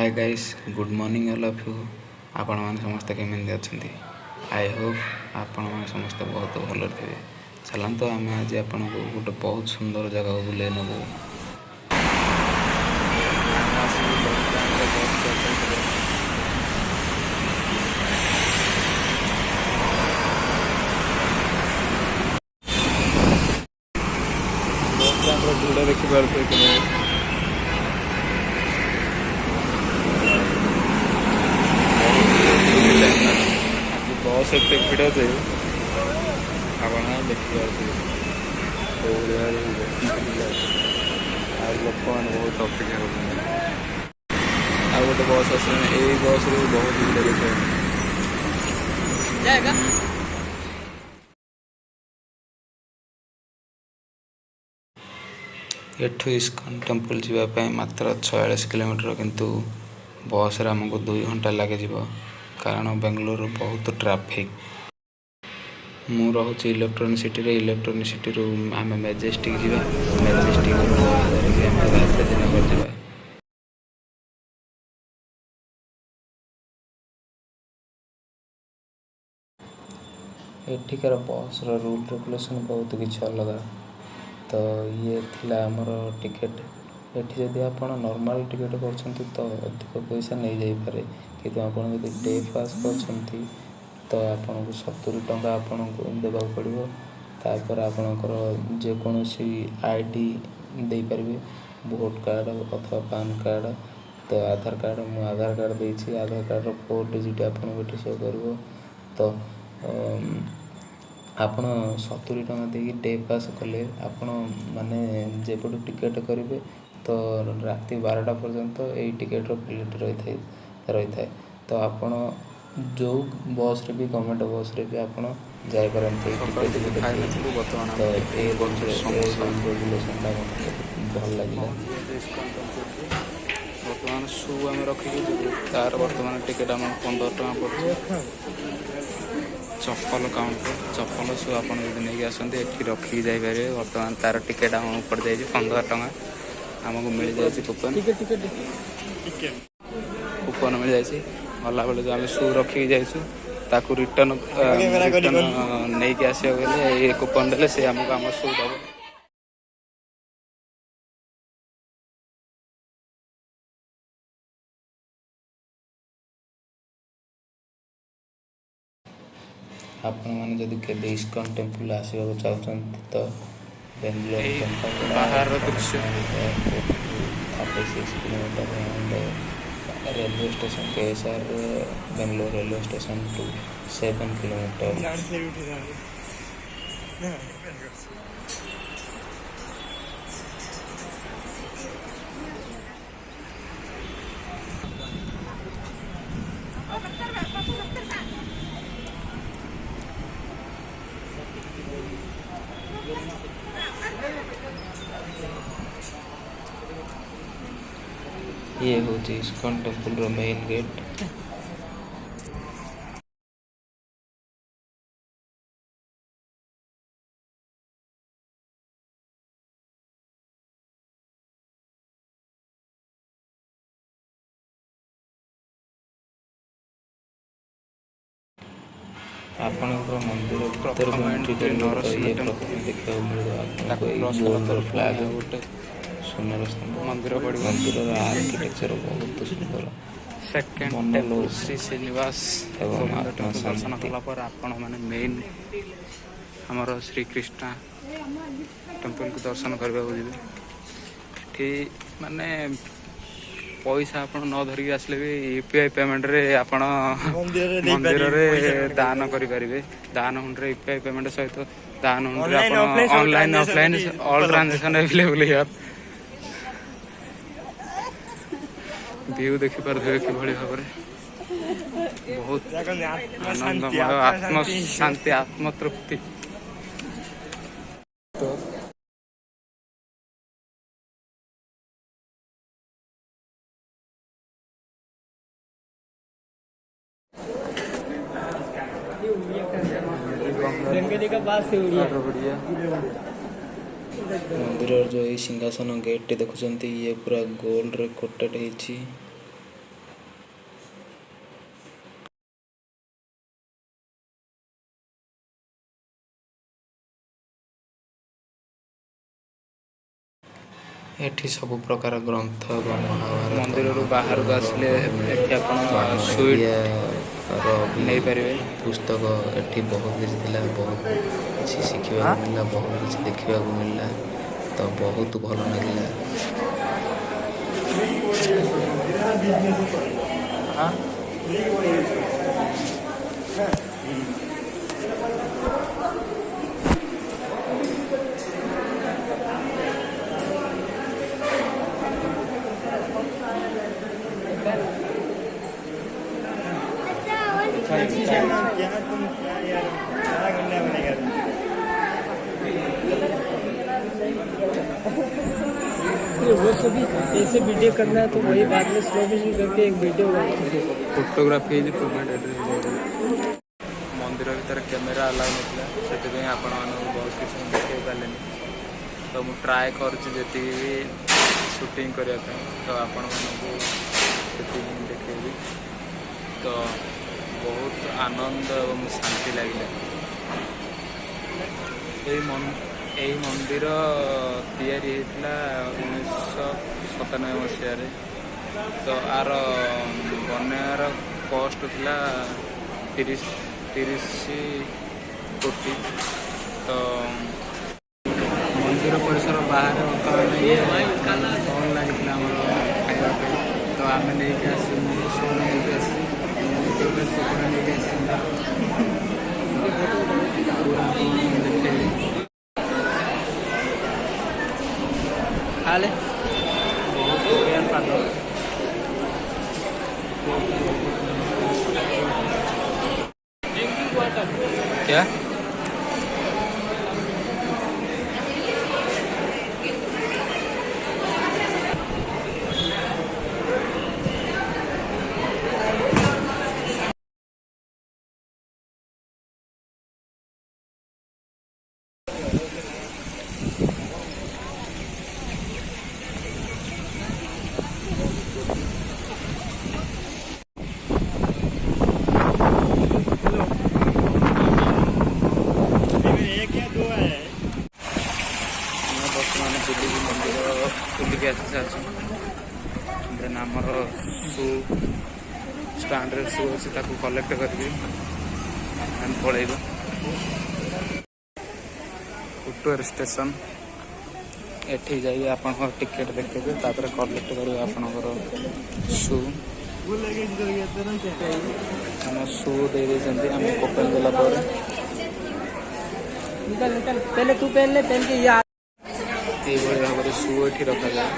Hi guys, good morning all of you. आपण मैंने समस्ते केमी अच्छा? आई होप आपण मैंने समस्ते बहुत भल थे। चलते आम आज आपन को गोटे बहुत सुंदर जगह को बुले नबू। भिड़ देखिए बस एत भिड़ जे आप देखिए लोक मैंने बहुत अपेक्षा कर गोटे बस आस बस बहुत भिड़ देखिए एठू इस्कन टेम्पल जावाई मात्र 46 किलोमीटर किंतु बस रे आमको 2 घंटा लगे जीव कारण बेंगलोर बहुत ट्रैफिक। मु रोचे इलेक्ट्रोनिक सिटी रे। इलेक्ट्रोनिक सिटी रू आम मेजेस्टिक जीवा। मेजेस्टिक राजनगर जीवा। एठिकार बस रूल रेगुलेशन बहुत किसी अलग। तो ये थिला हमर टिकेट। एठी जदि आप नॉर्मल टिकेट करछंती तो अधिक पैसा नहीं जाई पारे किंतु आपण जदि डे पास करछंती तो आपन को 70 टंका आपन को देबा पड़िबो। तापर आपनकर जे कोनोसी आईडी दे परबे, वोट कार्ड अथवा पैन कार्ड। तो आधार कार्ड मु आधार कार्ड देछि। आधार कार्ड रो 4 डिजिट आपन को शो करबो। तो आपण 70 टंका देकी डे पास कले आपण माने जेपटू टिकेट करेंगे तो राति 12टा पर्यंत यही टिकेट वैलिडिटी रही था। तो आपण जो बस रे भी गवर्नमेंट बस रे भी आपण जाय पारंते टिकेट तो ए रेगुलेशन भल लगे। बर्तमान शू आम रखी तार बर्तमान टिकेट आम 15 टंका पड़े। चप्पल काउंटर चप्पल शू आप नहीं आसते ये रखिकी जापर। बर्तमान तार टिकेट आम पड़ जाए 15 टंका। आमको मिल जाए कूपन कूपन मिल जाए। गला बेले जो आम शू रखिकी जाइए रिटर्न नहीं कि आसो ये कूपन देले से आमको आम शू दब। आपण मैंने जदि केबे इस्कन टेम्पल आसवाक चाहते तो बेंगलोर बाहर दृश्य 36 kilometre railway station KSR Bangalore railway station to 7 kilometre. ये हूँ इस्कन टेम्पल रो मेन गेट। आपणकर मंदिर भीतर ये प्रथम देखा मिले फ्लैग गोटे सुनर मंदिर मंदिर आर्किटेक्चर बहुत सुंदर। सेकेंड टेम्पल श्री श्रीनिवास दर्शन कलापर आपण मैंने मेन आमर श्रीकृष्णा टेम्पल को दर्शन करने जी माने पैसा आप न धरिक आसले भी यूपीआई पेमेंट रे आपण मंदिर रे दान करें। दान हुंडे यूपीआई पेमेंट सहित दान Hunde online offline all transaction available here. View देखी पारे कि भाव बहुत आनंदमय आत्म शांति आत्म तृप्ति। मंदिर जो ये सिंहासन गेट देखुं ये पूरा गोल्ड रे कोटेड होती। एठी सब प्रकार ग्रंथ एवं महाभारत मंदिरରୁ ବାହାରକୁ ଆସିଲେ ଏଠି ଆପଣ ସୁଇଟ୍ ନେଇପାରିବେ। पुस्तक एठी बहुत किसी थिला, बहुत किसी शिखिबा मिलला, बहुत किसी देखिबा को मिलला, तो बहुत भल लागला। वो सभी ऐसे वीडियो करना है तो वही बाद में स्लो मोशन करके एक वीडियो फोटोग्राफी मंदिर भीतर कैमेरा अलाउ नथिला से आपण बहुत किसी देखे पारे तो मुझे ट्राए करती शूटिंग करने तो आपण मानक देखेबी तो बहुत आनंद और शांति लगे। यही मंदिर तैयारी होता 1997 मसीह तो आर बनार कॉस्ट था 30 कोटी। तो मंदिर परिसर बाहर कौन लगी खाया तो आम नहीं खाले क्या बुलिक आसी सारी देन आमर शू स्टाण्ड शू अच्छी कलेक्ट करी पलैब पुटुर स्टेशन एठी जाइए आप टिकेट देखते तापर कलेक्ट करेंगे आपणकर शू आम शू दे आम ओपन कला निकल पहले तू पहन ले पहन के भाव में शू ये रखा जाए।